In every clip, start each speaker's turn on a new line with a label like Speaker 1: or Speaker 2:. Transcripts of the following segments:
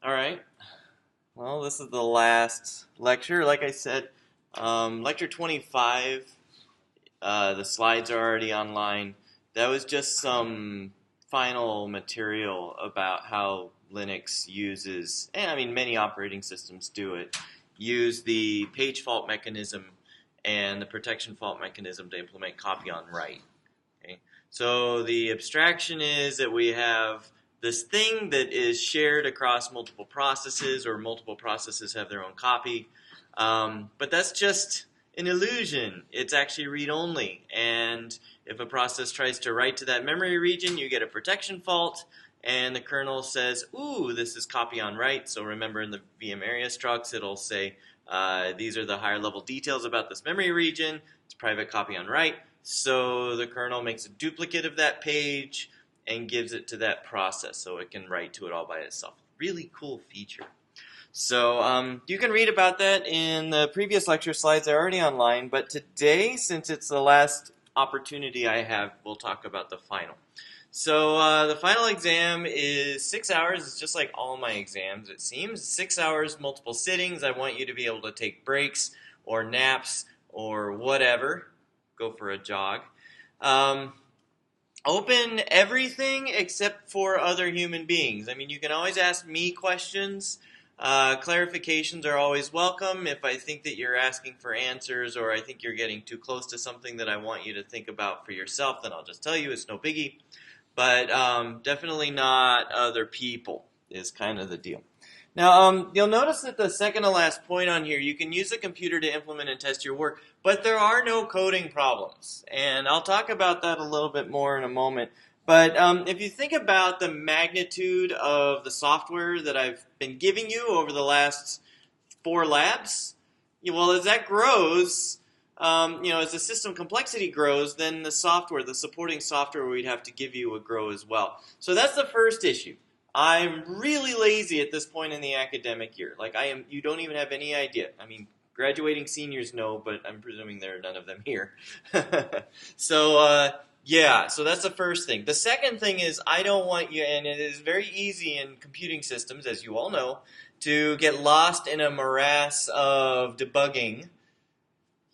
Speaker 1: All right. Well, this is the last lecture. Like I said, lecture 25, the slides are already online. That was just some final material about how Linux uses, and I mean, many operating systems do it, use the page fault mechanism and the protection fault mechanism to implement copy on write. Okay? So the abstraction is that we have this thing that is shared across multiple processes, or multiple processes have their own copy. But that's just an illusion. It's actually read-only. And if a process tries to write to that memory region, you get a protection fault. And the kernel says, ooh, this is copy on write. So remember in the VM area structs, it'll say, these are the higher level details about this memory region. It's private copy on write. So the kernel makes a duplicate of that page and gives it to that process so it can write to it all by itself. Really cool feature. So you can read about that in the previous lecture slides. They're already online. But today, since it's the last opportunity I have, we'll talk about the final. So the final exam is 6 hours. It's just like all my exams, it seems. 6 hours, multiple sittings. I want you to be able to take breaks or naps or whatever. Go for a jog. Open everything except for other human beings. I mean, you can always ask me questions. Clarifications are always welcome. If I think that you're asking for answers or I think you're getting too close to something that I want you to think about for yourself, then I'll just tell you it's no biggie. But definitely not other people is kind of the deal. Now, you'll notice that the second to last point on here, you can use the computer to implement and test your work, but there are no coding problems. And I'll talk about that a little bit more in a moment. But if you think about the magnitude of the software that I've been giving you over the last 4 labs, well, as that grows, as the system complexity grows, then the software, the supporting software we'd have to give you would grow as well. So that's the first issue. I'm really lazy at this point in the academic year. Like you don't even have any idea. I mean, graduating seniors know, but I'm presuming there are none of them here. So that's the first thing. The second thing is I don't want you, and it is very easy in computing systems, as you all know, to get lost in a morass of debugging.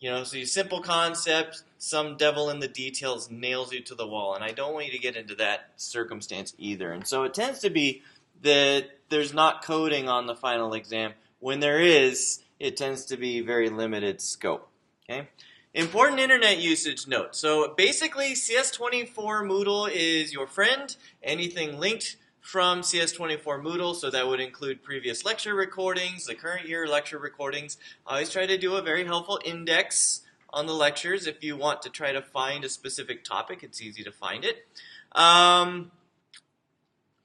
Speaker 1: So your simple concept, some devil in the details nails you to the wall, and I don't want you to get into that circumstance either. And so it tends to be that there's not coding on the final exam. When there is, it tends to be very limited scope. Okay? Important internet usage note. So basically, CS24 Moodle is your friend. Anything linked from CS24 Moodle, so that would include previous lecture recordings, the current year lecture recordings. I always try to do a very helpful index on the lectures. If you want to try to find a specific topic, it's easy to find it.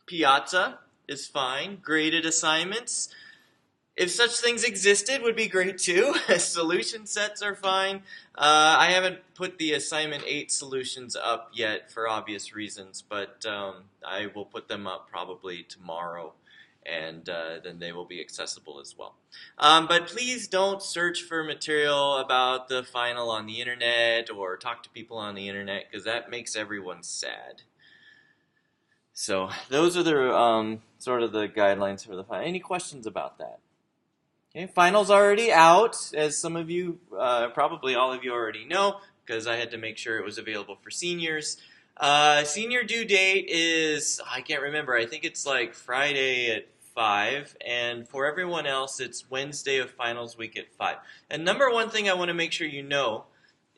Speaker 1: Piazza is fine. Graded assignments, if such things existed, would be great too. Solution sets are fine. I haven't put the assignment 8 solutions up yet for obvious reasons, but I will put them up probably tomorrow, and then they will be accessible as well. But please don't search for material about the final on the internet or talk to people on the internet, because that makes everyone sad. So those are the sort of the guidelines for the final. Any questions about that? Okay, final's already out, as some of you, probably all of you already know, because I had to make sure it was available for seniors. Senior due date is, I can't remember, I think it's like Friday at 5, and for everyone else, it's Wednesday of finals week at 5. And number one thing I want to make sure you know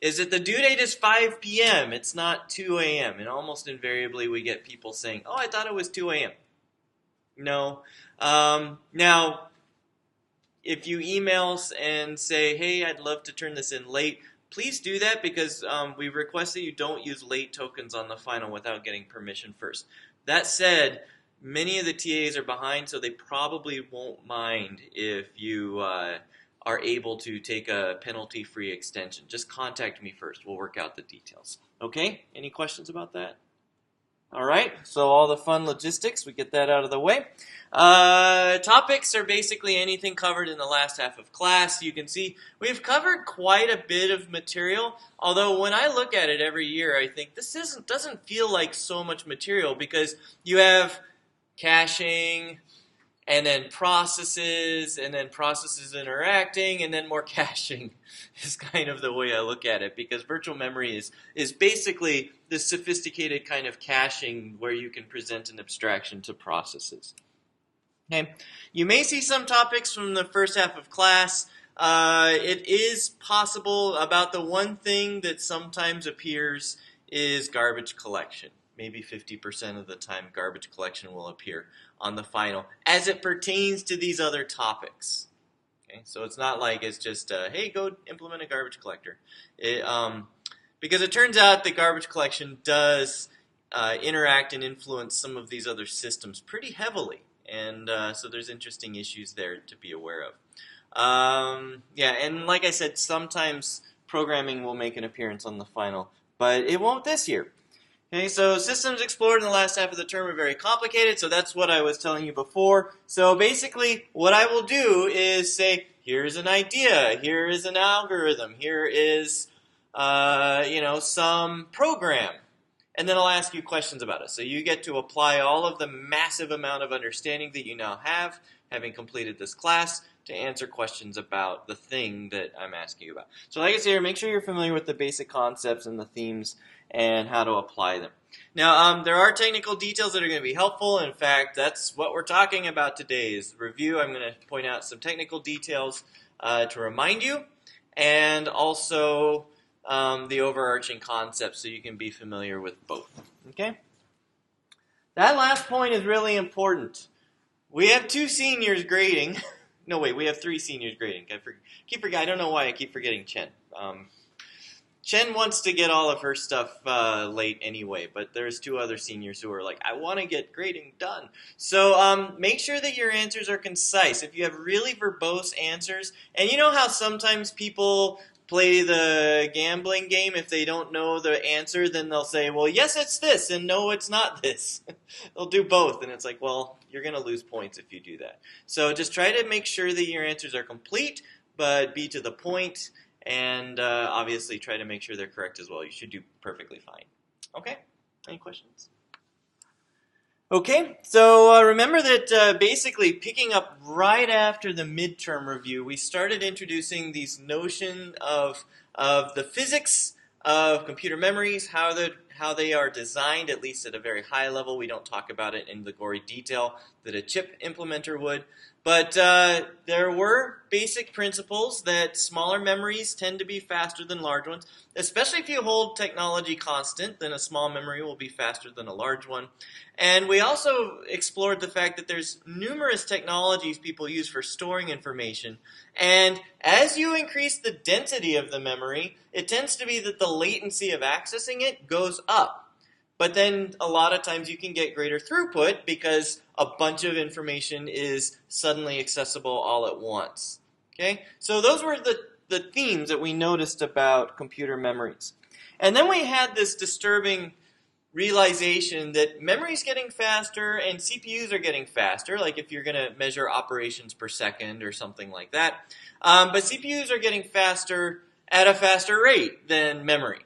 Speaker 1: is that the due date is 5 p.m., it's not 2 a.m., and almost invariably we get people saying, oh, I thought it was 2 a.m. No. Now, if you email us and say, hey, I'd love to turn this in late, please do that, because we request that you don't use late tokens on the final without getting permission first. That said, many of the TAs are behind, so they probably won't mind if you are able to take a penalty-free extension. Just contact me first. We'll work out the details. Okay? Any questions about that? All right, so all the fun logistics, we get that out of the way. Topics are basically anything covered in the last half of class. You can see we've covered quite a bit of material, although when I look at it every year, I think this doesn't feel like so much material, because you have caching and then processes interacting, and then more caching is kind of the way I look at it, because virtual memory is basically the sophisticated kind of caching where you can present an abstraction to processes. Okay, you may see some topics from the first half of class. It is possible. About the one thing that sometimes appears is garbage collection. Maybe 50% of the time garbage collection will appear on the final as it pertains to these other topics. Okay, so it's not like it's just, hey, go implement a garbage collector. Because it turns out that garbage collection does interact and influence some of these other systems pretty heavily. And so there's interesting issues there to be aware of. Yeah, and like I said, sometimes programming will make an appearance on the final, but it won't this year. Okay, so systems explored in the last half of the term are very complicated, so that's what I was telling you before. So basically, what I will do is say, here's an idea, here is an algorithm, here is, some program. And then I'll ask you questions about it. So you get to apply all of the massive amount of understanding that you now have, having completed this class, to answer questions about the thing that I'm asking you about. So like I said, make sure you're familiar with the basic concepts and the themes and how to apply them. Now, there are technical details that are going to be helpful. In fact, that's what we're talking about today is review. I'm going to point out some technical details to remind you, and also the overarching concepts so you can be familiar with both. Okay? That last point is really important. We have 2 seniors grading. No, wait, we have 3 seniors grading. I don't know why I keep forgetting Chen. Chen wants to get all of her stuff late anyway, but there's 2 other seniors who are like, I want to get grading done. So make sure that your answers are concise. If you have really verbose answers, and you know how sometimes people play the gambling game. If they don't know the answer, then they'll say, well, yes, it's this, and no, it's not this. They'll do both, and it's like, well, you're going to lose points if you do that. So just try to make sure that your answers are complete, but be to the point, and obviously try to make sure they're correct as well. You should do perfectly fine. Okay? Any questions? Okay, so remember that basically picking up right after the midterm review, we started introducing these notion of the physics of computer memories, how they are designed, at least at a very high level. We don't talk about it in the gory detail that a chip implementer would. But there were basic principles that smaller memories tend to be faster than large ones, especially if you hold technology constant, then a small memory will be faster than a large one. And we also explored the fact that there's numerous technologies people use for storing information. And as you increase the density of the memory, it tends to be that the latency of accessing it goes up. But then a lot of times you can get greater throughput because a bunch of information is suddenly accessible all at once. Okay? So those were the themes that we noticed about computer memories. And then we had this disturbing realization that memory is getting faster and CPUs are getting faster, like if you're going to measure operations per second or something like that. But CPUs are getting faster at a faster rate than memory.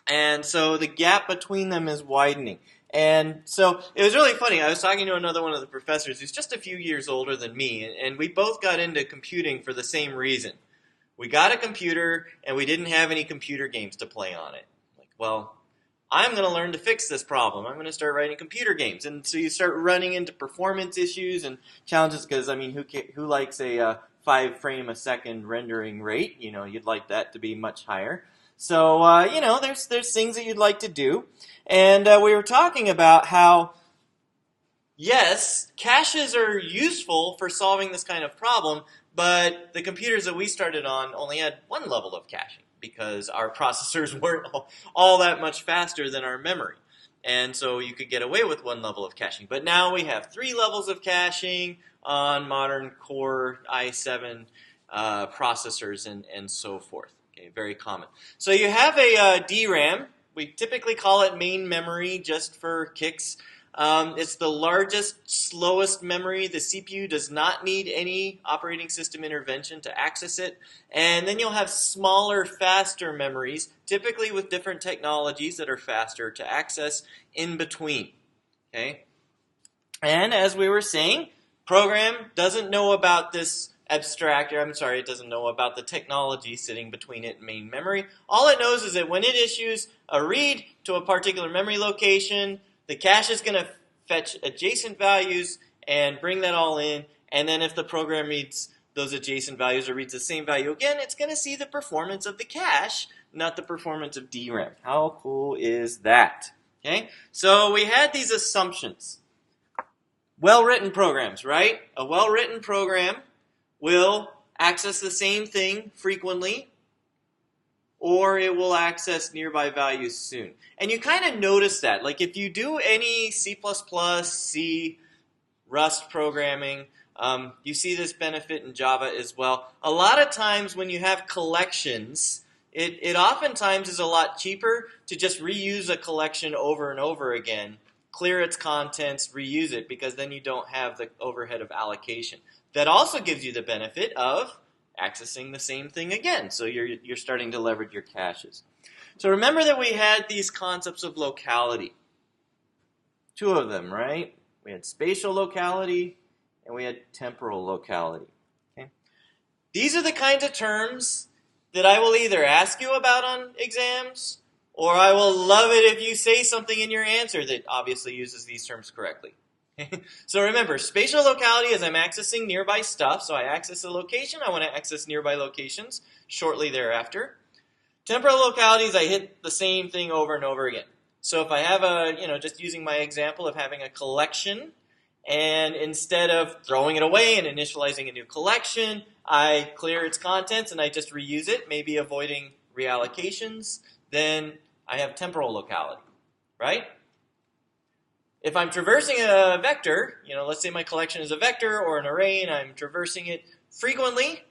Speaker 1: And so the gap between them is widening. And so it was really funny. I was talking to another one of the professors who's just a few years older than me, and we both got into computing for the same reason. We got a computer, and we didn't have any computer games to play on it. Like, well, I'm going to learn to fix this problem. I'm going to start writing computer games. And so you start running into performance issues and challenges because, I mean, who likes a 5 frame a second rendering rate? You know, you'd like that to be much higher. So, there's things that you'd like to do. And we were talking about how, yes, caches are useful for solving this kind of problem, but the computers that we started on only had 1 level of caching because our processors weren't all that much faster than our memory. And so you could get away with 1 level of caching. But now we have 3 levels of caching on modern Core i7 processors and so forth. Okay, very common. So you have a DRAM. We typically call it main memory just for kicks. It's the largest, slowest memory. The CPU does not need any operating system intervention to access it. And then you'll have smaller, faster memories, typically with different technologies that are faster to access in between. Okay? And as we were saying, program doesn't know about this abstractor. I'm sorry, it doesn't know about the technology sitting between it and main memory. All it knows is that when it issues a read to a particular memory location, the cache is going to fetch adjacent values and bring that all in. And then if the program reads those adjacent values or reads the same value again, it's going to see the performance of the cache, not the performance of DRAM. How cool is that? Okay, so we had these assumptions. Well-written programs, right? A well-written program will access the same thing frequently, or it will access nearby values soon. And you kind of notice that. Like if you do any C++, C, Rust programming, you see this benefit in Java as well. A lot of times when you have collections, it oftentimes is a lot cheaper to just reuse a collection over and over again, clear its contents, reuse it, because then you don't have the overhead of allocation. That also gives you the benefit of accessing the same thing again. So you're starting to leverage your caches. So remember that we had these concepts of locality. Two of them, right? We had spatial locality and we had temporal locality. Okay? These are the kinds of terms that I will either ask you about on exams, or I will love it if you say something in your answer that obviously uses these terms correctly. So remember, spatial locality is I'm accessing nearby stuff. So I access a location, I want to access nearby locations shortly thereafter. Temporal locality is I hit the same thing over and over again. So if I have just using my example of having a collection, and instead of throwing it away and initializing a new collection, I clear its contents and I just reuse it, maybe avoiding reallocations, then I have temporal locality, right? If I'm traversing a vector, let's say my collection is a vector or an array and I'm traversing it frequently,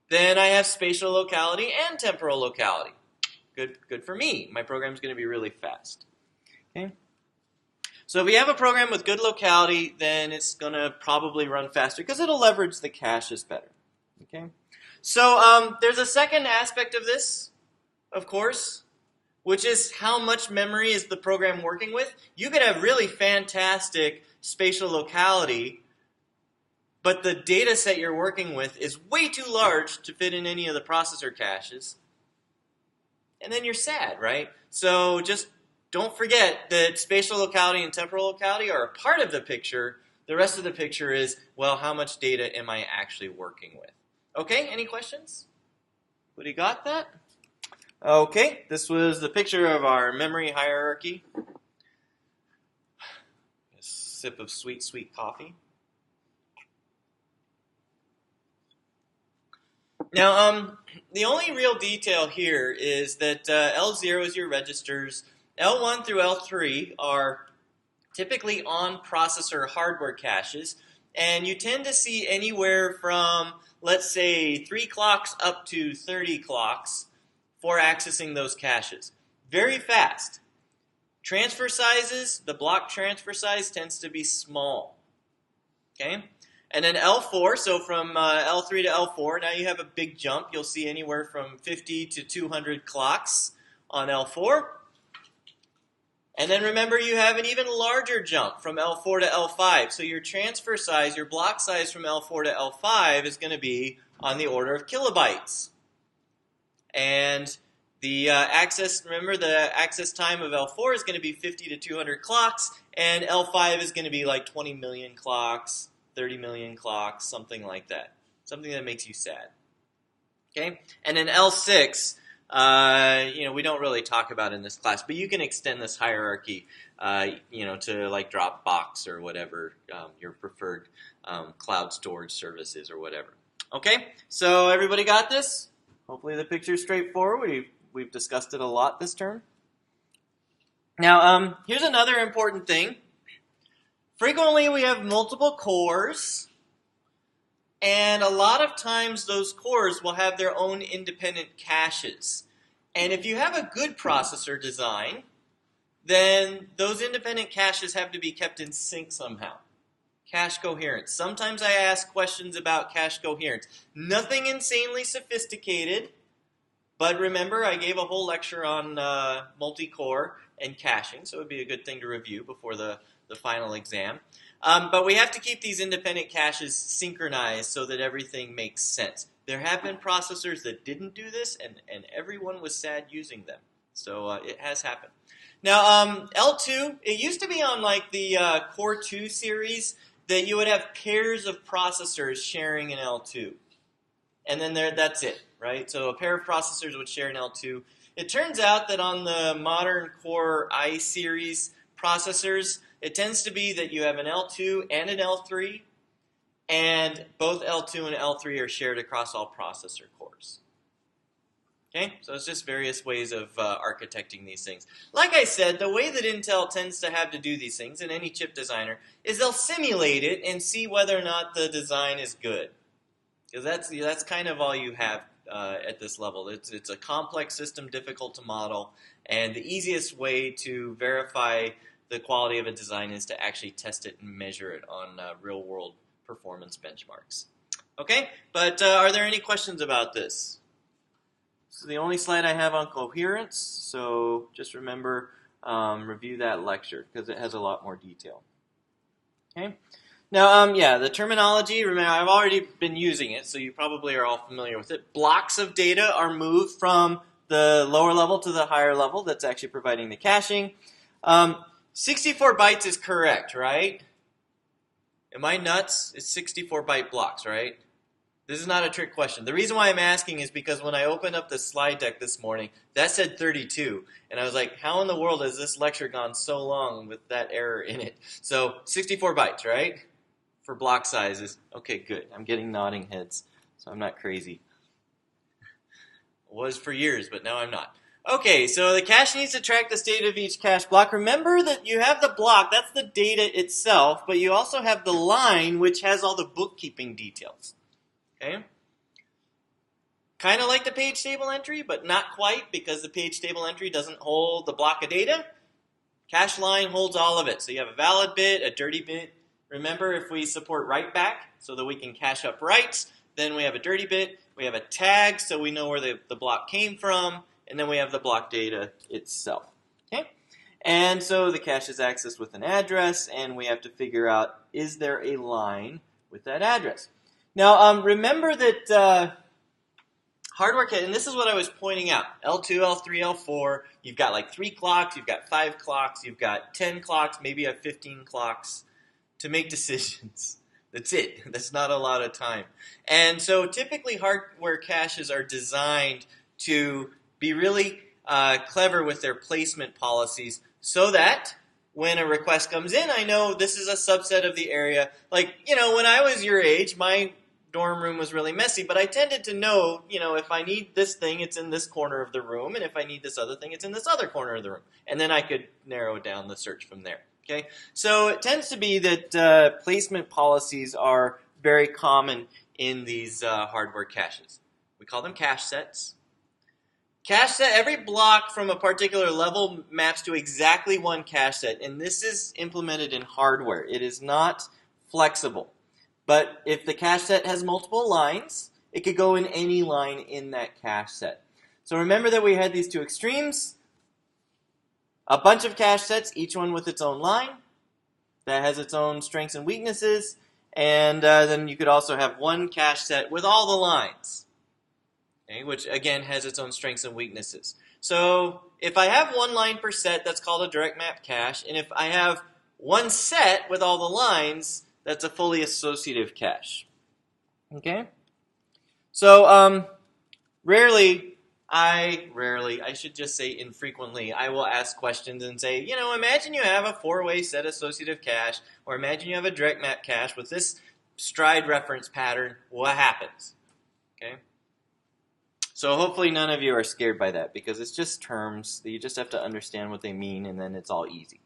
Speaker 1: then I have spatial locality and temporal locality. Good for me. My program's going to be really fast. Okay? So if we have a program with good locality, then it's going to probably run faster because it'll leverage the caches better. Okay? So there's a second aspect of this, of course, which is how much memory is the program working with. You could have really fantastic spatial locality, but the data set you're working with is way too large to fit in any of the processor caches. And then you're sad, right? So just don't forget that spatial locality and temporal locality are a part of the picture. The rest of the picture is, well, how much data am I actually working with? Okay, any questions? Anybody got that? Okay, this was the picture of our memory hierarchy. A sip of sweet, sweet coffee. Now, the only real detail here is that L0 is your registers. L1 through L3 are typically on-processor hardware caches, and you tend to see anywhere from, let's say, 3 clocks up to 30 clocks for accessing those caches. Very fast. Transfer sizes, the block transfer size tends to be small. Okay? And then L4, so from L3 to L4, now you have a big jump. You'll see anywhere from 50 to 200 clocks on L4. And then remember, you have an even larger jump from L4 to L5. So your transfer size, your block size from L4 to L5 is going to be on the order of kilobytes. And the remember the access time of L4 is going to be 50 to 200 clocks, and L5 is going to be like 20 million clocks, 30 million clocks, something like that. Something that makes you sad. Okay? And then L6, we don't really talk about in this class, but you can extend this hierarchy, to like Dropbox or whatever your preferred cloud storage service is or whatever. Okay? So everybody got this? Hopefully the picture is straightforward. We've discussed it a lot this term. Now, here's another important thing. Frequently, we have multiple cores, and a lot of times those cores will have their own independent caches. And if you have a good processor design, then those independent caches have to be kept in sync somehow. Cache coherence. Sometimes I ask questions about cache coherence. Nothing insanely sophisticated, but remember I gave a whole lecture on multi-core and caching, so it would be a good thing to review before the final exam. But we have to keep these independent caches synchronized so that everything makes sense. There have been processors that didn't do this, and everyone was sad using them. So it has happened. Now, L2, it used to be on like the Core 2 series that you would have pairs of processors sharing an L2. And then that's it, right? So a pair of processors would share an L2. It turns out that on the modern Core I series processors, it tends to be that you have an L2 and an L3, and both L2 and L3 are shared across all processor cores. Okay, so it's just various ways of architecting these things. Like I said, the way that Intel tends to have to do these things, and any chip designer, is they'll simulate it and see whether or not the design is good. Because that's kind of all you have at this level. It's a complex system, difficult to model, and the easiest way to verify the quality of a design is to actually test it and measure it on real-world performance benchmarks. Okay, but are there any questions about this? This is the only slide I have on coherence, so just remember, review that lecture because it has a lot more detail. Okay. Now, yeah, the terminology, remember, I've already been using it, so you probably are all familiar with it. Blocks of data are moved from the lower level to the higher level that's actually providing the caching. 64 bytes is correct, right? Am I nuts? It's 64-byte blocks, right? This is not a trick question. The reason why I'm asking is because when I opened up the slide deck this morning, that said 32. And I was like, how in the world has this lecture gone so long with that error in it? So 64 bytes, right? For block sizes. Okay, good. I'm getting nodding heads, so I'm not crazy. Was for years, but now I'm not. Okay, so the cache needs to track the state of each cache block. Remember that you have the block, that's the data itself, but you also have the line, which has all the bookkeeping details. Okay? Kind of like the page table entry, but not quite, because the page table entry doesn't hold the block of data. Cache line holds all of it. So you have a valid bit, a dirty bit. Remember, if we support write back so that we can cache up writes, then we have a dirty bit. We have a tag so we know where the block came from, and then we have the block data itself. Okay? And so the cache is accessed with an address, and we have to figure out, is there a line with that address? Now, remember that hardware cache, and this is what I was pointing out, L2, L3, L4, you've got like 3 clocks, you've got 5 clocks, you've got 10 clocks, maybe you have 15 clocks to make decisions. That's it. That's not a lot of time. And so typically hardware caches are designed to be really clever with their placement policies so that when a request comes in, I know this is a subset of the area. Like, you know, when I was your age, my dorm room was really messy, but I tended to know, you know, if I need this thing, it's in this corner of the room, and if I need this other thing, it's in this other corner of the room. And then I could narrow down the search from there. Okay, so it tends to be that placement policies are very common in these hardware caches. We call them cache sets. Cache set, every block from a particular level maps to exactly one cache set, and this is implemented in hardware. It is not flexible. But if the cache set has multiple lines, it could go in any line in that cache set. So remember that we had these two extremes. A bunch of cache sets, each one with its own line that has its own strengths and weaknesses, and then you could also have one cache set with all the lines, okay, which again has its own strengths and weaknesses. So if I have one line per set, that's called a direct map cache, and if I have one set with all the lines, that's a fully associative cache. Okay? So I should just say infrequently, I will ask questions and say, you know, imagine you have a 4-way set associative cache, or imagine you have a direct map cache with this stride reference pattern. What happens? Okay? So hopefully none of you are scared by that, because it's just terms. You just have to understand what they mean, and then it's all easy.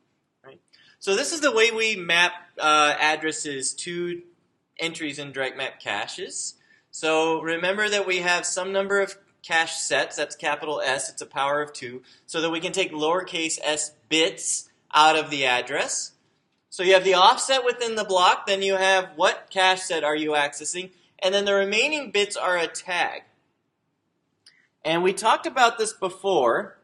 Speaker 1: Right? So this is the way we map addresses to entries in direct map caches. So remember that we have some number of cache sets, that's capital S, it's a power of 2, so that we can take lowercase s bits out of the address. So you have the offset within the block, then you have what cache set are you accessing, and then the remaining bits are a tag. And we talked about this before.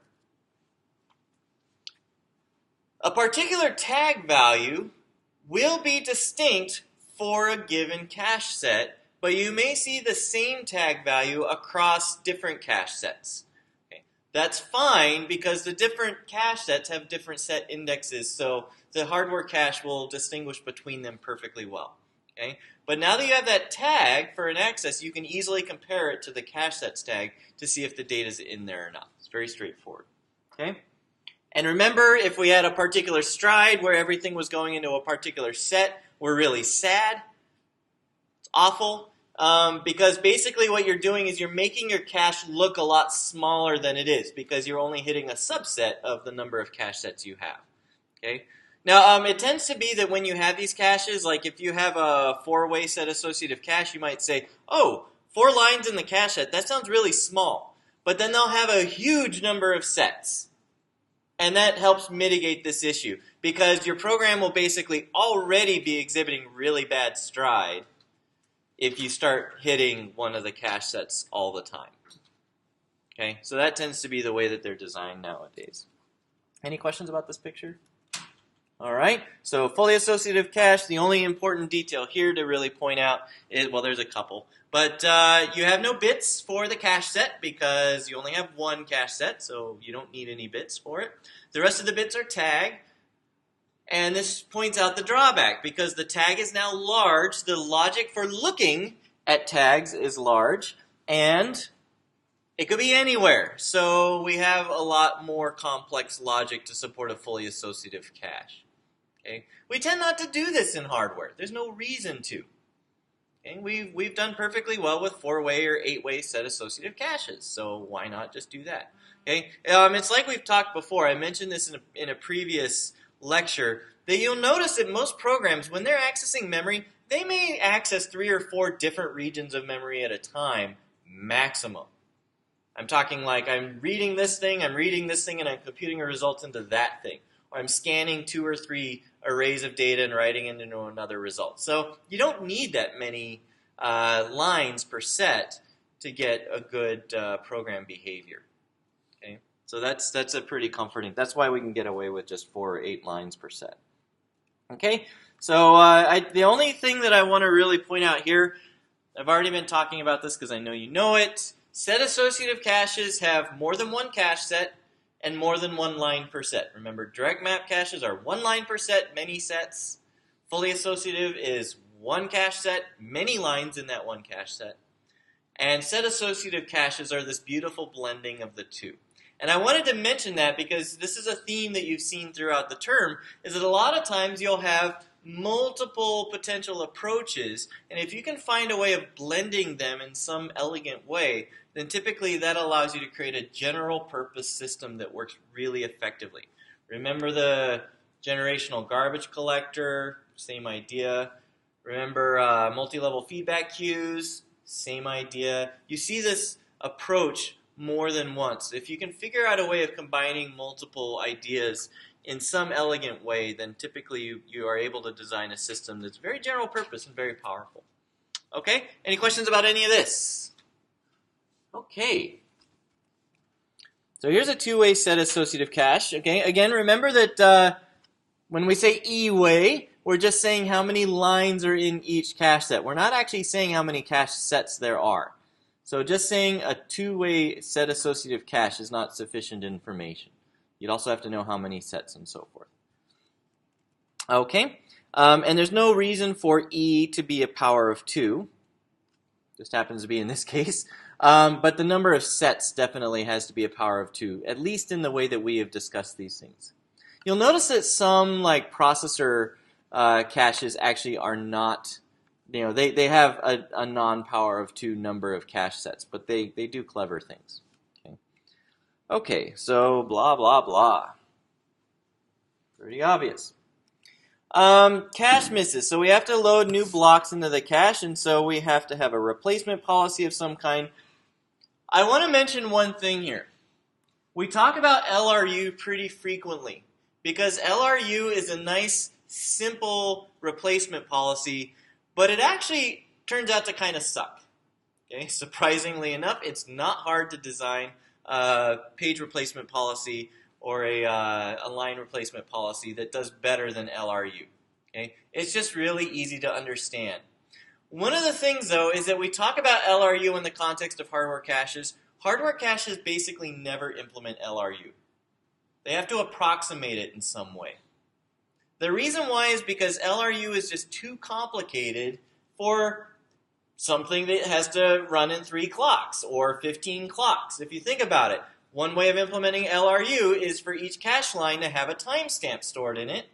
Speaker 1: A particular tag value will be distinct for a given cache set, but you may see the same tag value across different cache sets. Okay. That's fine because the different cache sets have different set indexes, so the hardware cache will distinguish between them perfectly well. Okay. But now that you have that tag for an access, you can easily compare it to the cache sets tag to see if the data is in there or not. It's very straightforward. Okay. And remember, if we had a particular stride where everything was going into a particular set, we're really sad. It's awful. Because basically what you're doing is you're making your cache look a lot smaller than it is because you're only hitting a subset of the number of cache sets you have. Okay. Now, it tends to be that when you have these caches, like if you have a 4-way set associative cache, you might say, oh, 4 lines in the cache set, that sounds really small. But then they'll have a huge number of sets. And that helps mitigate this issue because your program will basically already be exhibiting really bad stride if you start hitting one of the cache sets all the time. Okay, so that tends to be the way that they're designed nowadays. Any questions about this picture? All right, so fully associative cache, the only important detail here to really point out is, well, there's a couple, but you have no bits for the cache set because you only have one cache set, so you don't need any bits for it. The rest of the bits are tag, and this points out the drawback because the tag is now large, the logic for looking at tags is large, and it could be anywhere, so we have a lot more complex logic to support a fully associative cache. Okay. We tend not to do this in hardware. There's no reason to. Okay. We've done perfectly well with 4-way or 8-way set associative caches, so why not just do that? Okay. It's like we've talked before. I mentioned this in a previous lecture, that you'll notice that most programs, when they're accessing memory, they may access 3 or 4 different regions of memory at a time, maximum. I'm talking like I'm reading this thing, and I'm computing a result into that thing. Or I'm scanning 2 or 3 arrays of data and writing it into another result. So you don't need that many lines per set to get a good program behavior. Okay, so that's a pretty comforting. That's why we can get away with just 4 or 8 lines per set. Okay, so the only thing that I want to really point out here, I've already been talking about this because I know you know it. Set associative caches have more than one cache set and more than 1 line per set. Remember, direct map caches are 1 line per set, many sets. Fully associative is 1 cache set, many lines in that 1 cache set. And set associative caches are this beautiful blending of the two. And I wanted to mention that because this is a theme that you've seen throughout the term, is that a lot of times you'll have multiple potential approaches, and if you can find a way of blending them in some elegant way, then typically that allows you to create a general purpose system that works really effectively. Remember the generational garbage collector, same idea. Remember multi-level feedback queues, same idea. You see this approach more than once. If you can figure out a way of combining multiple ideas in some elegant way, then typically you are able to design a system that's very general purpose and very powerful. Okay, any questions about any of this? Okay. So here's a 2-way set associative cache. Okay, again, remember that when we say E-way, we're just saying how many lines are in each cache set. We're not actually saying how many cache sets there are. So just saying a 2-way set associative cache is not sufficient information. You'd also have to know how many sets and so forth. Okay, and there's no reason for E to be a power of 2. Just happens to be in this case. But the number of sets definitely has to be a power of 2, at least in the way that we have discussed these things. You'll notice that some like processor caches actually are not, they have a non-power of 2 number of cache sets, but they do clever things. Okay, so blah, blah, blah. Pretty obvious. Cache misses. So we have to load new blocks into the cache, and so we have to have a replacement policy of some kind. I want to mention one thing here. We talk about LRU pretty frequently because LRU is a nice, simple replacement policy, but it actually turns out to kind of suck. Okay? Surprisingly enough, it's not hard to design a page replacement policy or a line replacement policy that does better than LRU. Okay? It's just really easy to understand. One of the things, though, is that we talk about LRU in the context of hardware caches. Hardware caches basically never implement LRU. They have to approximate it in some way. The reason why is because LRU is just too complicated for something that has to run in 3 clocks or 15 clocks. If you think about it, one way of implementing LRU is for each cache line to have a timestamp stored in it,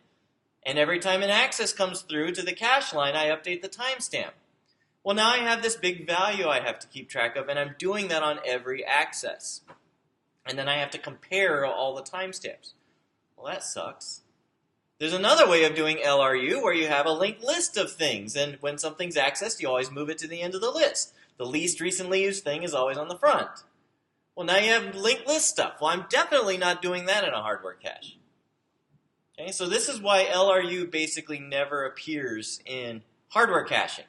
Speaker 1: and every time an access comes through to the cache line, I update the timestamp. Well, now I have this big value I have to keep track of, and I'm doing that on every access. And then I have to compare all the timestamps. Well, that sucks. There's another way of doing LRU where you have a linked list of things, and when something's accessed, you always move it to the end of the list. The least recently used thing is always on the front. Well, now you have linked list stuff. Well, I'm definitely not doing that in a hardware cache. Okay, so this is why LRU basically never appears in hardware caching.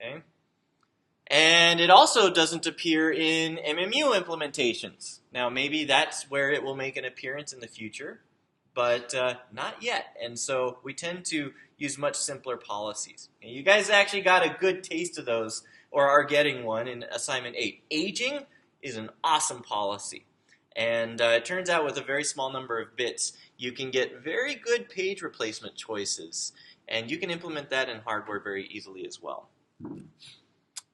Speaker 1: Okay? And it also doesn't appear in MMU implementations. Now, maybe that's where it will make an appearance in the future, but not yet. And so we tend to use much simpler policies. Okay, you guys actually got a good taste of those, or are getting one in Assignment 8. Aging is an awesome policy. And it turns out with a very small number of bits, you can get very good page replacement choices. And you can implement that in hardware very easily as well.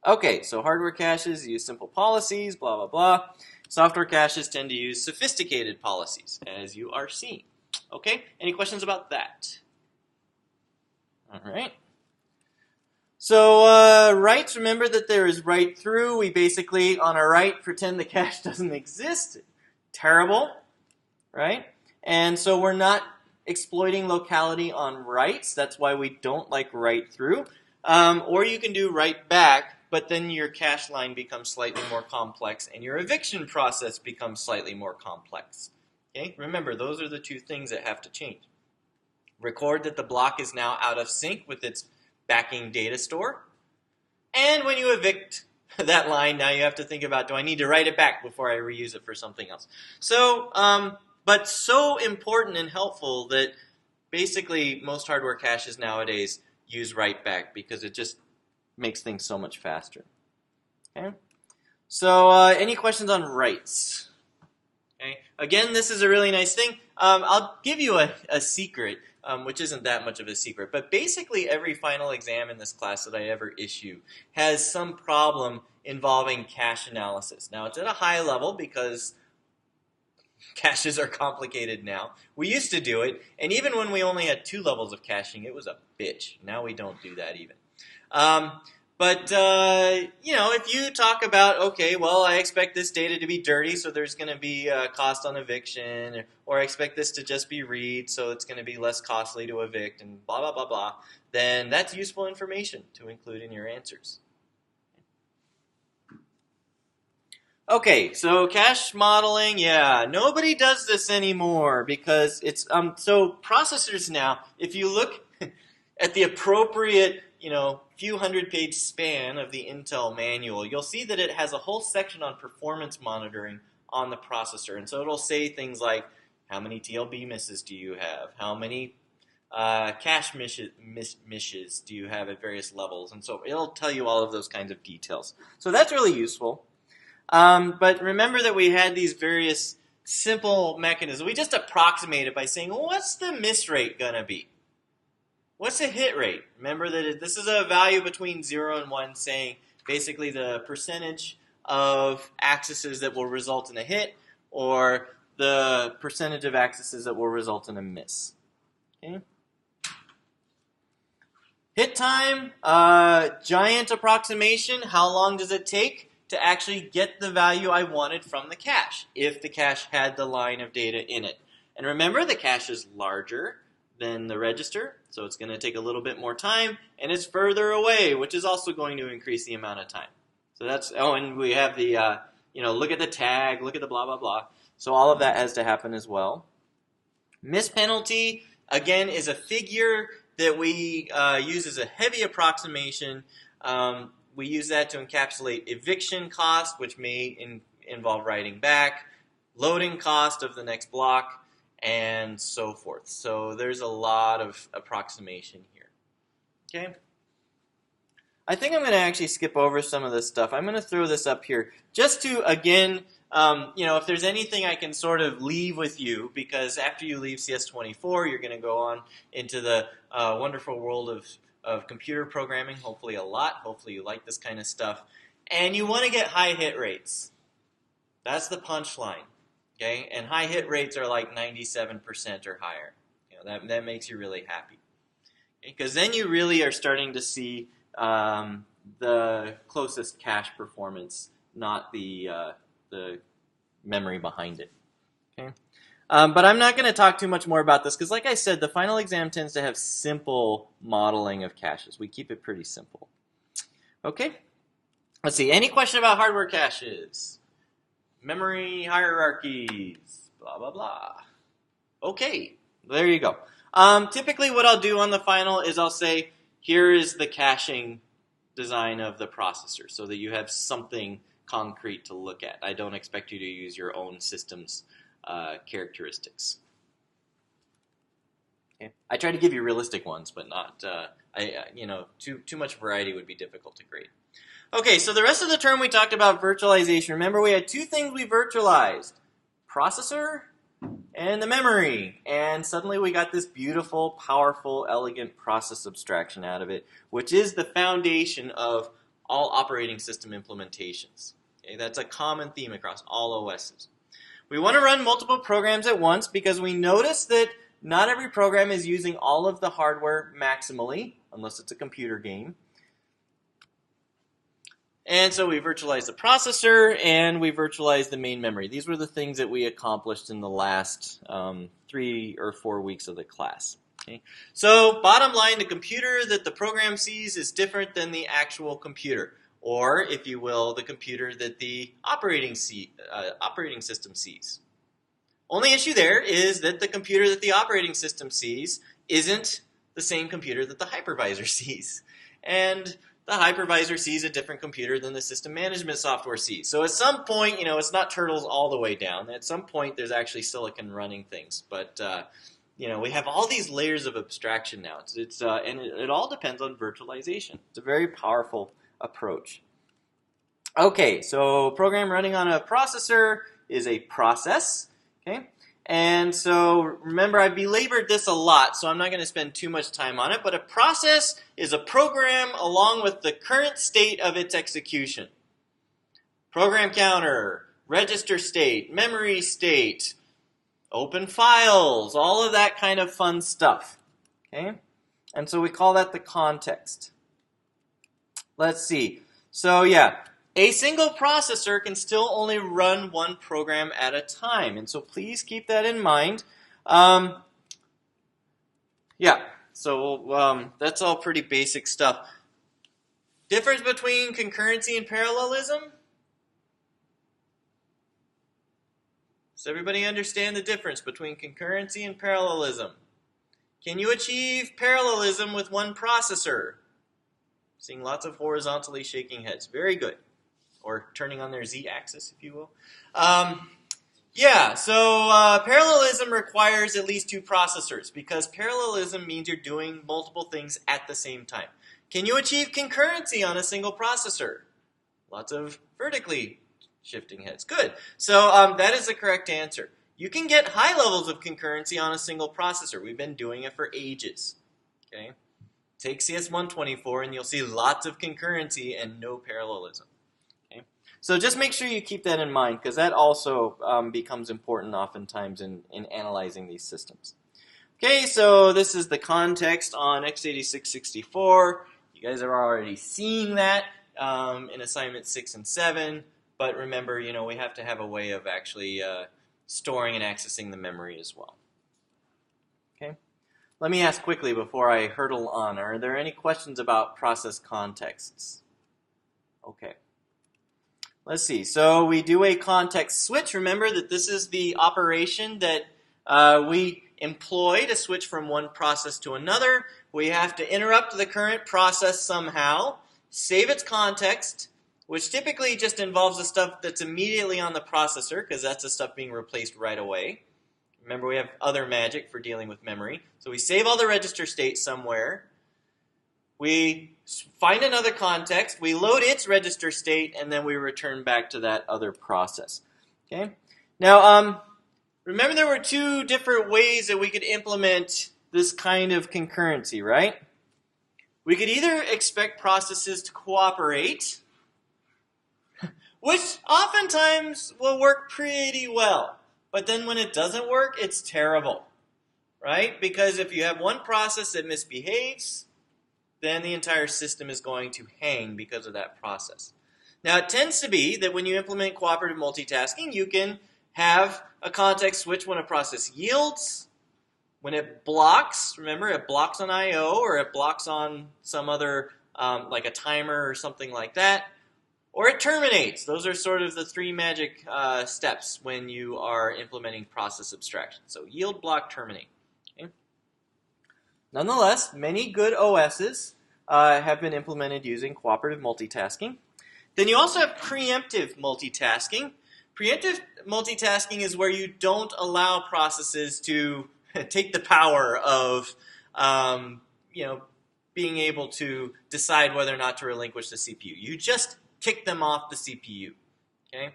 Speaker 1: Okay, so hardware caches use simple policies, blah, blah, blah. Software caches tend to use sophisticated policies, as you are seeing. Okay, any questions about that? All right. So writes, remember that there is write through. We basically, on a write, pretend the cache doesn't exist. Terrible, right? And so we're not exploiting locality on writes. That's why we don't like write through. Or you can do write back, but then your cache line becomes slightly more complex and your eviction process becomes slightly more complex. Okay? Remember, those are the two things that have to change. Record that the block is now out of sync with its backing data store. And when you evict that line, now you have to think about, do I need to write it back before I reuse it for something else? So, but so important and helpful that basically most hardware caches nowadays use write back because it just makes things so much faster. Okay. So, any questions on writes? Okay. Again, this is a really nice thing. I'll give you a secret, which isn't that much of a secret, but basically every final exam in this class that I ever issue has some problem involving cache analysis. Now, it's at a high level because caches are complicated now. We used to do it, and even when we only had 2 levels of caching, it was a bitch. Now we don't do that even. You know, if you talk about, okay, well, I expect this data to be dirty, so there's going to be a cost on eviction, or I expect this to just be read, so it's going to be less costly to evict, and blah, blah, blah, blah, then that's useful information to include in your answers. Okay, so cache modeling, yeah, nobody does this anymore because it's, so processors now, if you look at the appropriate, you know, few 100-page span of the Intel manual, you'll see that it has a whole section on performance monitoring on the processor. And so it'll say things like, how many TLB misses do you have? How many cache misses do you have at various levels? And so it'll tell you all of those kinds of details. So that's really useful. But remember that we had these various simple mechanisms. We just approximate it by saying, well, what's the miss rate going to be? What's the hit rate? Remember that this is a value between 0 and 1 saying basically the percentage of accesses that will result in a hit or the percentage of accesses that will result in a miss. Okay. Hit time, giant approximation. How long does it take to actually get the value I wanted from the cache if the cache had the line of data in it? And remember, the cache is larger than the register, so it's going to take a little bit more time, and it's further away, which is also going to increase the amount of time. So that's, oh, and we have the, you know, look at the tag, look at the blah, blah, blah. So all of that has to happen as well. Miss penalty, again, is a figure that we use as a heavy approximation. We use that to encapsulate eviction cost, which may involve writing back, loading cost of the next block, and so forth. So there's a lot of approximation here. Okay? I think I'm going to actually skip over some of this stuff. I'm going to throw this up here just to, again, if there's anything I can sort of leave with you, because after you leave CS24, you're going to go on into the wonderful world of computer programming, hopefully a lot. Hopefully you like this kind of stuff. And you want to get high hit rates. That's the punchline. Okay? And high hit rates are like 97% or higher. That makes you really happy. Because then you really are starting to see the closest cache performance, not the memory behind it. Okay, but I'm not going to talk too much more about this because, like I said, the final exam tends to have simple modeling of caches. We keep it pretty simple. Okay, let's see. Any question about hardware caches? Memory hierarchies, blah, blah, blah. Okay, there you go. Typically what I'll do on the final is I'll say, here is the caching design of the processor so that you have something concrete to look at. I don't expect you to use your own system's characteristics. Okay. I try to give you realistic ones, but not, too much variety would be difficult to grade. Okay, so the rest of the term we talked about virtualization. Remember, we had two things we virtualized: processor and the memory. And suddenly we got this beautiful, powerful, elegant process abstraction out of it, which is the foundation of all operating system implementations. Okay, that's a common theme across all OSs. We want to run multiple programs at once because we notice that not every program is using all of the hardware maximally, unless it's a computer game. And so we virtualized the processor and we virtualized the main memory. These were the things that we accomplished in the last 3 or 4 weeks of the class. Okay? So bottom line, the computer that the program sees is different than the actual computer, or if you will, the computer that the operating system sees. Only issue there is that the computer that the operating system sees isn't the same computer that the hypervisor sees. And the hypervisor sees a different computer than the system management software sees. So at some point, it's not turtles all the way down. At some point, there's actually silicon running things. But, we have all these layers of abstraction now. And it all depends on virtualization. It's a very powerful approach. Okay, so program running on a processor is a process. Okay. And so remember, I've belabored this a lot, so I'm not going to spend too much time on it, but a process is a program along with the current state of its execution. Program counter, register state, memory state, open files, all of that kind of fun stuff. Okay? And so we call that the context. Let's see. So yeah. A single processor can still only run one program at a time, and so please keep that in mind. So that's all pretty basic stuff. Difference between concurrency and parallelism? Does everybody understand the difference between concurrency and parallelism? Can you achieve parallelism with one processor? Seeing lots of horizontally shaking heads. Very good. Or turning on their z-axis, if you will. Parallelism requires at least 2 processors because parallelism means you're doing multiple things at the same time. Can you achieve concurrency on a single processor? Lots of vertically shifting heads. Good. So that is the correct answer. You can get high levels of concurrency on a single processor. We've been doing it for ages. Okay. Take CS124 and you'll see lots of concurrency and no parallelism. So just make sure you keep that in mind because that also becomes important oftentimes in analyzing these systems. Okay, so this is the context on x86-64. You guys are already seeing that in assignment 6 and 7. But remember, we have to have a way of actually storing and accessing the memory as well. Okay. Let me ask quickly before I hurtle on. Are there any questions about process contexts? Okay. Let's see. So we do a context switch. Remember that this is the operation that we employ to switch from one process to another. We have to interrupt the current process somehow, save its context, which typically just involves the stuff that's immediately on the processor, because that's the stuff being replaced right away. Remember, we have other magic for dealing with memory. So we save all the register state somewhere. We find another context, we load its register state, and then we return back to that other process. Okay. Now, remember there were two different ways that we could implement this kind of concurrency, right? We could either expect processes to cooperate, which oftentimes will work pretty well. But then when it doesn't work, it's terrible, right? Because if you have one process that misbehaves, then the entire system is going to hang because of that process. Now, it tends to be that when you implement cooperative multitasking, you can have a context switch when a process yields, when it blocks, remember, it blocks on I/O, or it blocks on some other, like a timer or something like that, or it terminates. Those are sort of the three magic steps when you are implementing process abstraction. So yield, block, terminate. Okay? Nonetheless, many good OSs have been implemented using cooperative multitasking. Then you also have preemptive multitasking. Preemptive multitasking is where you don't allow processes to take the power of being able to decide whether or not to relinquish the CPU. You just kick them off the CPU. Okay?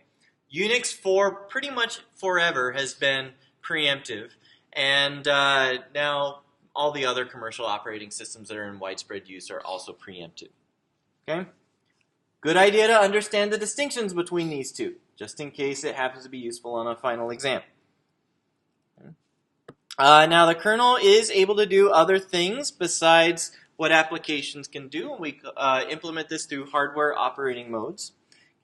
Speaker 1: Unix for pretty much forever has been preemptive, and now all the other commercial operating systems that are in widespread use are also preemptive. Okay? Good idea to understand the distinctions between these two, just in case it happens to be useful on a final exam. Now, the kernel is able to do other things besides what applications can do. We implement this through hardware operating modes.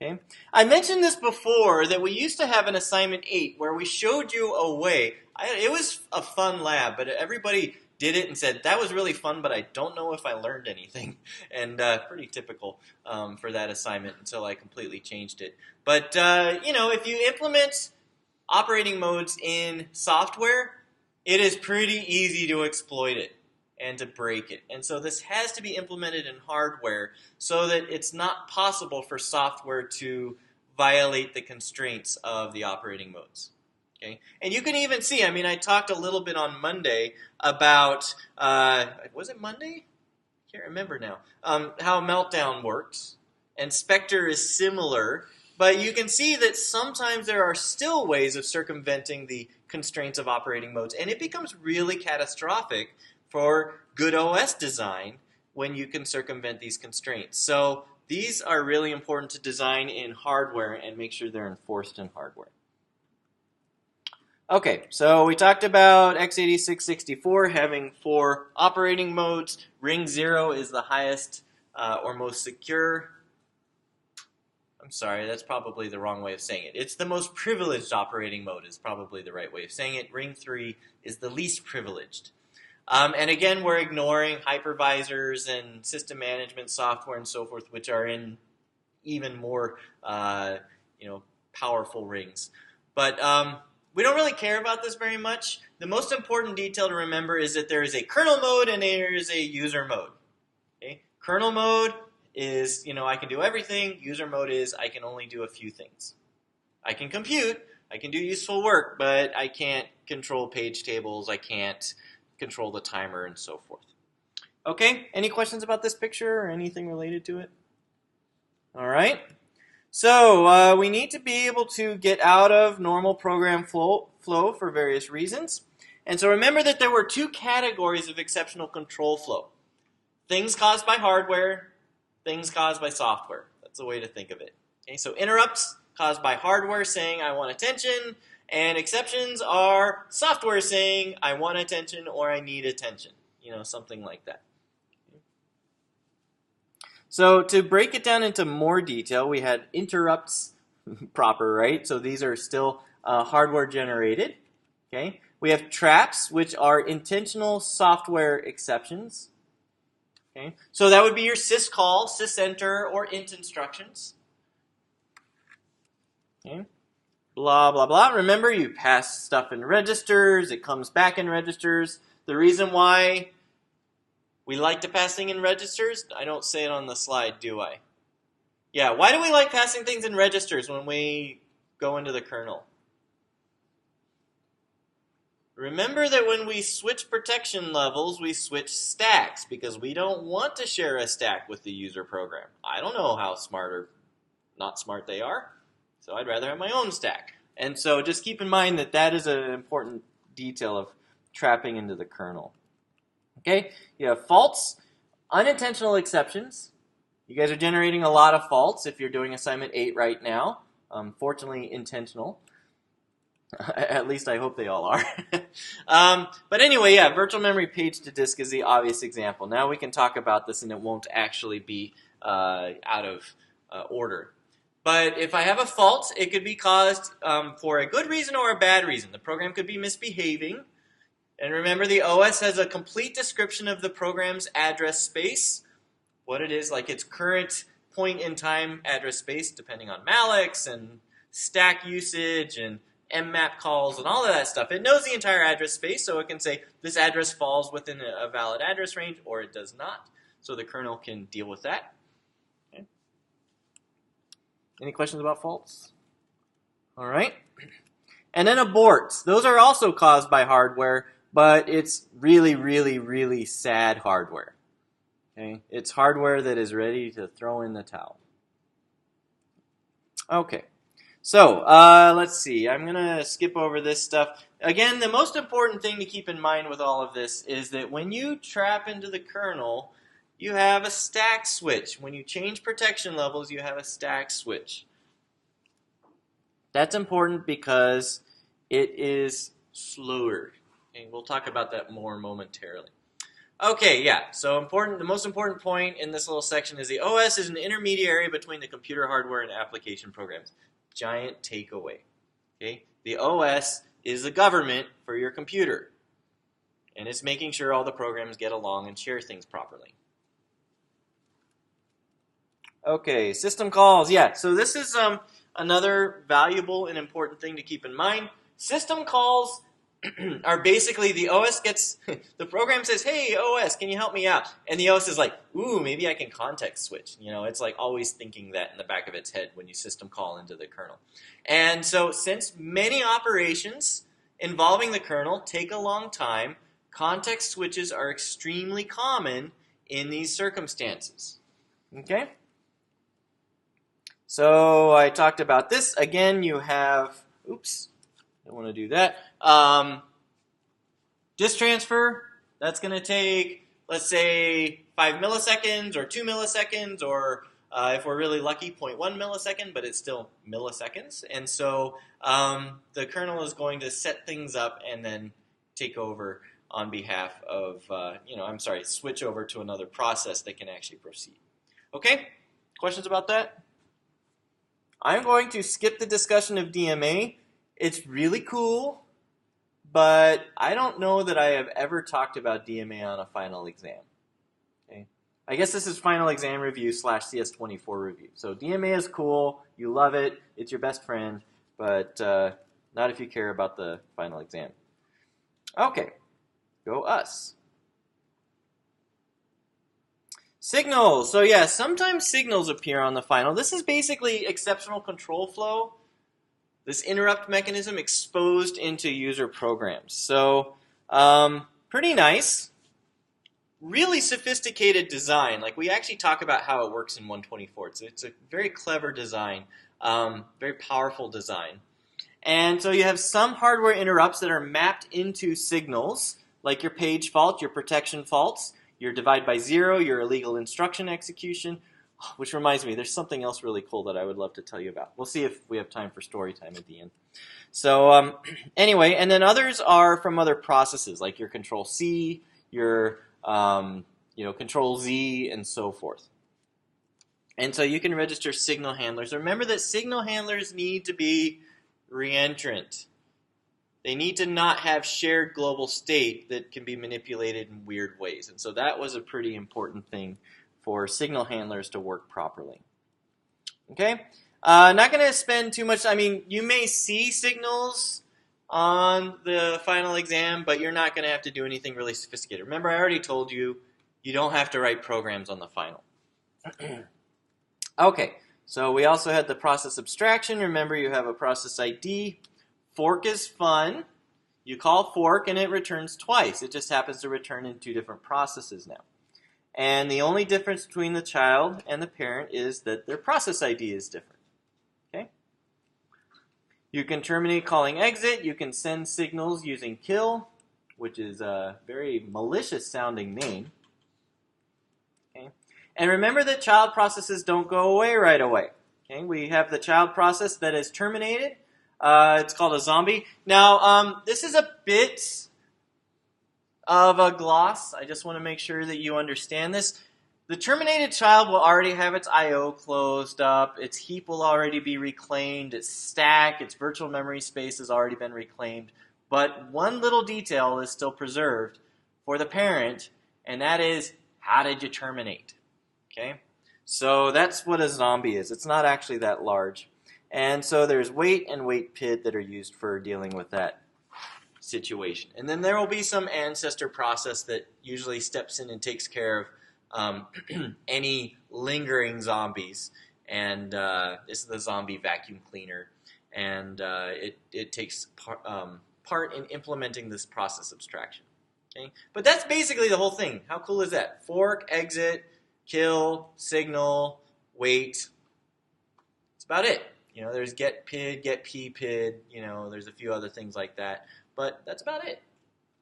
Speaker 1: Okay? I mentioned this before, that we used to have an assignment 8 where we showed you a way. It was a fun lab, but everybody did it and said, that was really fun, but I don't know if I learned anything. And pretty typical for that assignment until I completely changed it. But, if you implement operating modes in software, it is pretty easy to exploit it and to break it. And so this has to be implemented in hardware so that it's not possible for software to violate the constraints of the operating modes. Okay? And you can even see, I talked a little bit on Monday about, was it Monday? I can't remember now, how Meltdown works. And Spectre is similar, but you can see that sometimes there are still ways of circumventing the constraints of operating modes, and it becomes really catastrophic for good OS design when you can circumvent these constraints. So these are really important to design in hardware and make sure they're enforced in hardware. Okay, so we talked about x86-64 having 4 operating modes. Ring 0 is the highest or most secure. I'm sorry, that's probably the wrong way of saying it. It's the most privileged operating mode is probably the right way of saying it. Ring 3 is the least privileged. And again, we're ignoring hypervisors and system management software and so forth, which are in even more powerful rings. But we don't really care about this very much. The most important detail to remember is that there is a kernel mode and there is a user mode. Okay? Kernel mode is, I can do everything. User mode is, I can only do a few things. I can compute, I can do useful work, but I can't control page tables, I can't control the timer, and so forth. Okay, any questions about this picture or anything related to it? All right. So we need to be able to get out of normal program flow for various reasons. And so remember that there were 2 categories of exceptional control flow. Things caused by hardware, things caused by software. That's the way to think of it. Okay, so interrupts caused by hardware saying I want attention, and exceptions are software saying I want attention or I need attention. Something like that. So to break it down into more detail, we had interrupts proper, right? So these are still hardware generated. Okay. We have traps, which are intentional software exceptions. Okay. So that would be your syscall, sysenter, or int instructions. Okay. Blah, blah, blah. Remember, you pass stuff in registers. It comes back in registers. The reason why we like to pass things in registers, I don't say it on the slide, do I? Yeah, why do we like passing things in registers when we go into the kernel? Remember that when we switch protection levels, we switch stacks because we don't want to share a stack with the user program. I don't know how smart or not smart they are, so I'd rather have my own stack. And so just keep in mind that that is an important detail of trapping into the kernel. Okay, you have faults, unintentional exceptions. You guys are generating a lot of faults if you're doing assignment 8 right now. Fortunately, intentional. At least I hope they all are. But anyway, yeah, virtual memory page to disk is the obvious example. Now we can talk about this and it won't actually be out of order. But if I have a fault, it could be caused for a good reason or a bad reason. The program could be misbehaving. And remember, the OS has a complete description of the program's address space, what it is, like its current point in time address space, depending on mallocs and stack usage and mmap calls and all of that stuff. It knows the entire address space, so it can say this address falls within a valid address range or it does not. So the kernel can deal with that. Okay. Any questions about faults? All right. And then aborts. Those are also caused by hardware, but it's really, really, really sad hardware. Okay. It's hardware that is ready to throw in the towel. Okay. So, let's see. I'm going to skip over this stuff. Again, the most important thing to keep in mind with all of this is that when you trap into the kernel, you have a stack switch. When you change protection levels, you have a stack switch. That's important because it is slower. And we'll talk about that more momentarily. Okay, yeah, so the most important point in this little section is the OS is an intermediary between the computer hardware and application programs. Giant takeaway. Okay, the OS is the government for your computer, and it's making sure all the programs get along and share things properly. Okay, system calls. Yeah, so this is another valuable and important thing to keep in mind. System calls are basically the OS gets, the program says, hey, OS, can you help me out? And the OS is like, ooh, maybe I can context switch. You know, it's like always thinking that in the back of its head when you system call into the kernel. And so since many operations involving the kernel take a long time, context switches are extremely common in these circumstances. Okay? So I talked about this. Again, you have, oops, don't want to do that. Disk transfer, that's going to take, let's say, 5 milliseconds or 2 milliseconds, or if we're really lucky, 0.1 millisecond, but it's still milliseconds. And so the kernel is going to set things up and then take over on behalf of, switch over to another process that can actually proceed. Okay? Questions about that? I'm going to skip the discussion of DMA. It's really cool, but I don't know that I have ever talked about DMA on a final exam. Okay? I guess this is final exam review / CS24 review. So DMA is cool, you love it, it's your best friend, but not if you care about the final exam. Okay, go us. Signals. So yeah, sometimes signals appear on the final. This is basically exceptional control flow. This interrupt mechanism exposed into user programs. So pretty nice. Really sophisticated design. Like we actually talk about how it works in 124. It's a very clever design, very powerful design. And so you have some hardware interrupts that are mapped into signals, like your page fault, your protection faults, your divide by zero, your illegal instruction execution, which reminds me, there's something else really cool that I would love to tell you about. We'll see if we have time for story time at the end. So anyway, and then others are from other processes, like your Control C, your Control Z, and so forth. And so you can register signal handlers. Remember that signal handlers need to be reentrant. They need to not have shared global state that can be manipulated in weird ways. And so that was a pretty important thing for signal handlers to work properly. Okay? Not going to spend too much. I mean, you may see signals on the final exam, but you're not going to have to do anything really sophisticated. Remember, I already told you, you don't have to write programs on the final. Okay, so we also had the process abstraction. Remember, you have a process ID. Fork is fun. You call fork and it returns twice. It just happens to return in two different processes now. And the only difference between the child and the parent is that their process ID is different. Okay? You can terminate calling exit. You can send signals using kill, which is a very malicious sounding name. Okay? And remember that child processes don't go away right away. Okay? We have the child process that is terminated. It's called a zombie. Now, this is a bit of a gloss. I just want to make sure that you understand this. The terminated child will already have its I/O closed up. Its heap will already be reclaimed. Its stack, its virtual memory space has already been reclaimed. But one little detail is still preserved for the parent, and that is, how did you terminate? Okay? So that's what a zombie is. It's not actually that large. And so there's wait and wait PID that are used for dealing with that situation. And then there will be some ancestor process that usually steps in and takes care of any lingering zombies. And this is the zombie vacuum cleaner. And it takes part in implementing this process abstraction. Okay? But that's basically the whole thing. How cool is that? Fork, exit, kill, signal, wait. That's about it. You know, there's get PID, get p PID, you know, there's a few other things like that. But that's about it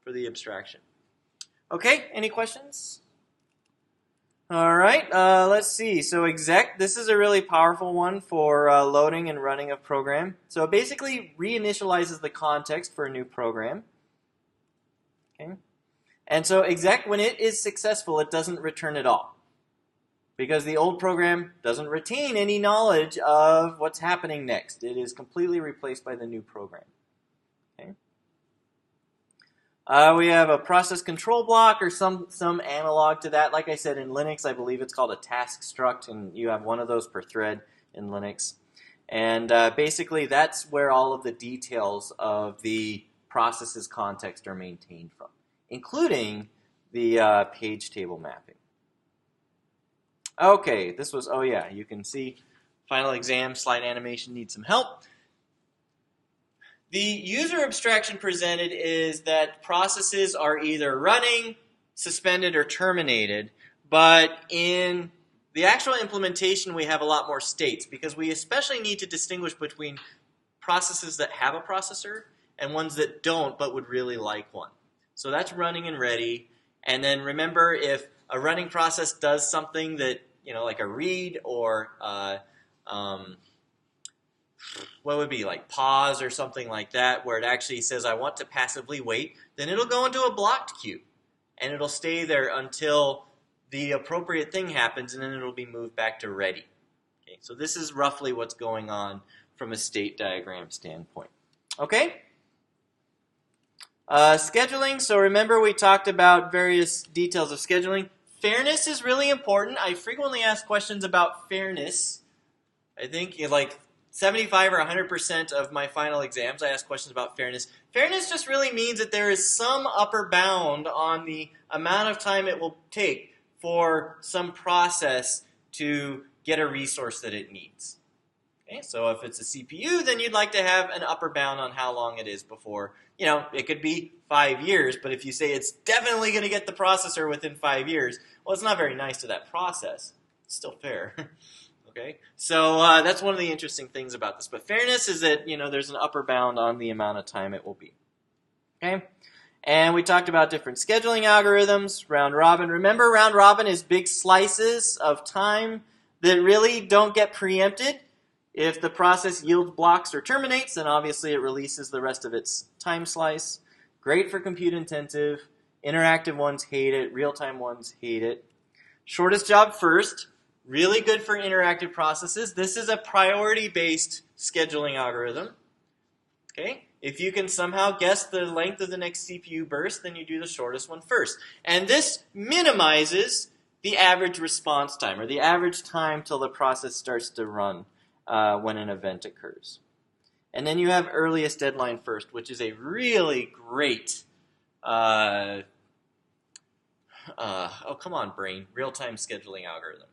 Speaker 1: for the abstraction. Okay, any questions? All right, let's see. So exec, this is a really powerful one for loading and running a program. So it basically reinitializes the context for a new program. Okay. And so exec, when it is successful, it doesn't return at all, because the old program doesn't retain any knowledge of what's happening next. It is completely replaced by the new program. Okay. We have a process control block or some analog to that. Like I said, in Linux, I believe it's called a task struct, and you have one of those per thread in Linux. And basically, that's where all of the details of the process's context are maintained from, including the page table mapping. Okay, this was, oh yeah, you can see final exam, slide animation needs some help. The user abstraction presented is that processes are either running, suspended, or terminated, but in the actual implementation we have a lot more states, because we especially need to distinguish between processes that have a processor and ones that don't but would really like one. So that's running and ready. And then remember, if a running process does something that, you know, like a read or what would be like pause or something like that, where it actually says I want to passively wait, then it'll go into a blocked queue and it'll stay there until the appropriate thing happens, and then it'll be moved back to ready. Okay, so this is roughly what's going on from a state diagram standpoint. Okay? Scheduling, so remember we talked about various details of scheduling. Fairness is really important. I frequently ask questions about fairness. I think like 75 or 100% of my final exams, I ask questions about fairness. Fairness just really means that there is some upper bound on the amount of time it will take for some process to get a resource that it needs. Okay, so if it's a CPU, then you'd like to have an upper bound on how long it is before, you know, it could be 5 years, but if you say it's definitely going to get the processor within 5 years, well, it's not very nice to that process. It's still fair. Okay, so that's one of the interesting things about this. But fairness is that, you know, there's an upper bound on the amount of time it will be. Okay, and we talked about different scheduling algorithms, round robin. Remember, round robin is big slices of time that really don't get preempted. If the process yields blocks or terminates, then obviously it releases the rest of its time slice. Great for compute intensive. Interactive ones hate it. Real-time ones hate it. Shortest job first. Really good for interactive processes. This is a priority-based scheduling algorithm. Okay? If you can somehow guess the length of the next CPU burst, then you do the shortest one first. And this minimizes the average response time, or the average time till the process starts to run when an event occurs. And then you have earliest deadline first, which is a really great, oh, come on, brain, real-time scheduling algorithm.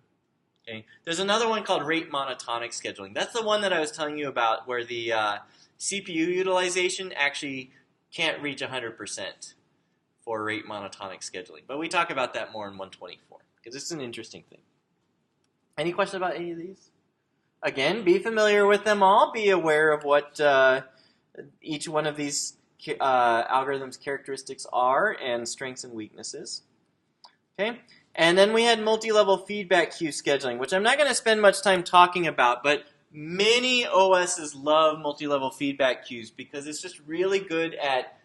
Speaker 1: Okay. There's another one called rate monotonic scheduling. That's the one that I was telling you about, where the CPU utilization actually can't reach 100% for rate monotonic scheduling. But we talk about that more in 124 because it's an interesting thing. Any questions about any of these? Again, be familiar with them all. Be aware of what each one of these algorithms' characteristics are and strengths and weaknesses. Okay, and then we had multi-level feedback queue scheduling, which I'm not going to spend much time talking about, but many OSs love multi-level feedback queues because it's just really good at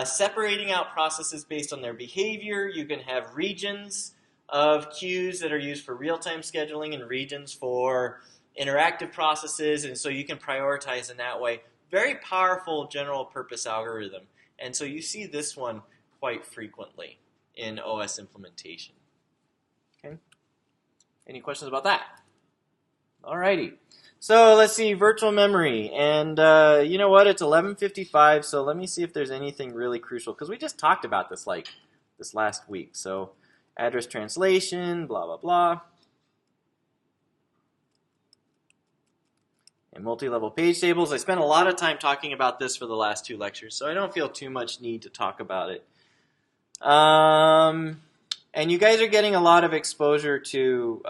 Speaker 1: separating out processes based on their behavior. You can have regions of queues that are used for real-time scheduling and regions for interactive processes, and so you can prioritize in that way. Very powerful general-purpose algorithm, and so you see this one quite frequently in OS implementation. Okay. Any questions about that? Alrighty. So let's see, virtual memory, and you know what? It's 11:55, so let me see if there's anything really crucial because we just talked about this like this last week. So address translation, blah blah blah, and multi-level page tables. I spent a lot of time talking about this for the last 2 lectures, so I don't feel too much need to talk about it. And you guys are getting a lot of exposure to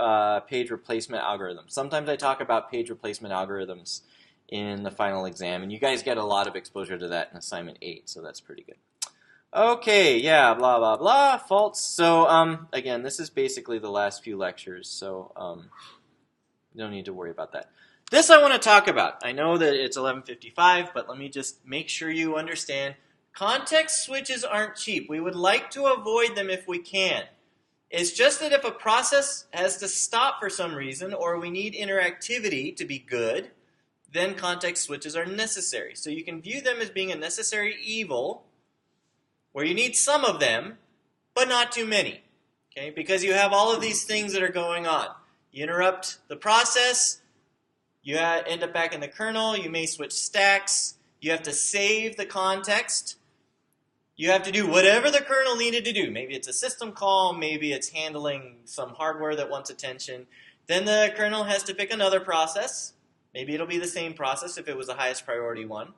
Speaker 1: page replacement algorithms. Sometimes I talk about page replacement algorithms in the final exam, and you guys get a lot of exposure to that in assignment 8, so that's pretty good. Okay, yeah, blah, blah, blah, faults. So, again, this is basically the last few lectures, so no need to worry about that. This I want to talk about. I know that it's 11:55, but let me just make sure you understand. Context switches aren't cheap. We would like to avoid them if we can. It's just that if a process has to stop for some reason or we need interactivity to be good, then context switches are necessary. So you can view them as being a necessary evil where you need some of them, but not too many. Okay? Because you have all of these things that are going on. You interrupt the process, you end up back in the kernel, you may switch stacks, you have to save the context. You have to do whatever the kernel needed to do. Maybe it's a system call, maybe it's handling some hardware that wants attention. Then the kernel has to pick another process. Maybe it'll be the same process if it was the highest priority one.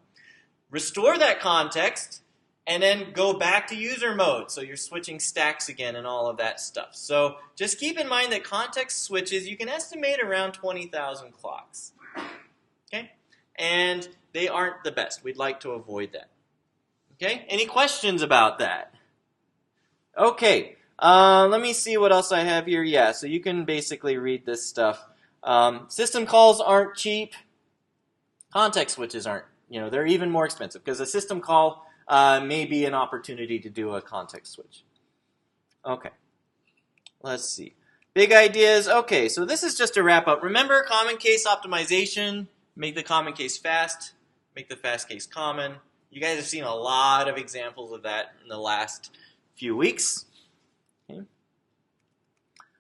Speaker 1: Restore that context, and then go back to user mode. So you're switching stacks again and all of that stuff. So just keep in mind that context switches, you can estimate around 20,000 clocks. Okay? And they aren't the best. We'd like to avoid that. Okay, any questions about that? Okay, let me see what else I have here. Yeah, so you can basically read this stuff. System calls aren't cheap. Context switches aren't. They're even more expensive because a system call may be an opportunity to do a context switch. Okay, let's see. Big ideas. Okay, so this is just a wrap up. Remember common case optimization. Make the common case fast. Make the fast case common. You guys have seen a lot of examples of that in the last few weeks. Okay.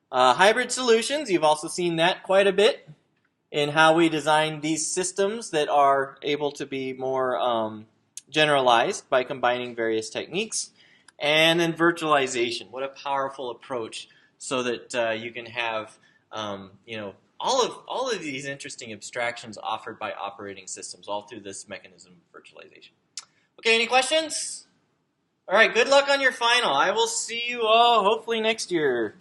Speaker 1: Hybrid solutions, you've also seen that quite a bit in how we design these systems that are able to be more generalized by combining various techniques. And then virtualization, what a powerful approach so that you can have all of these interesting abstractions offered by operating systems all through this mechanism of virtualization. Okay, any questions? All right, good luck on your final. I will see you all hopefully next year.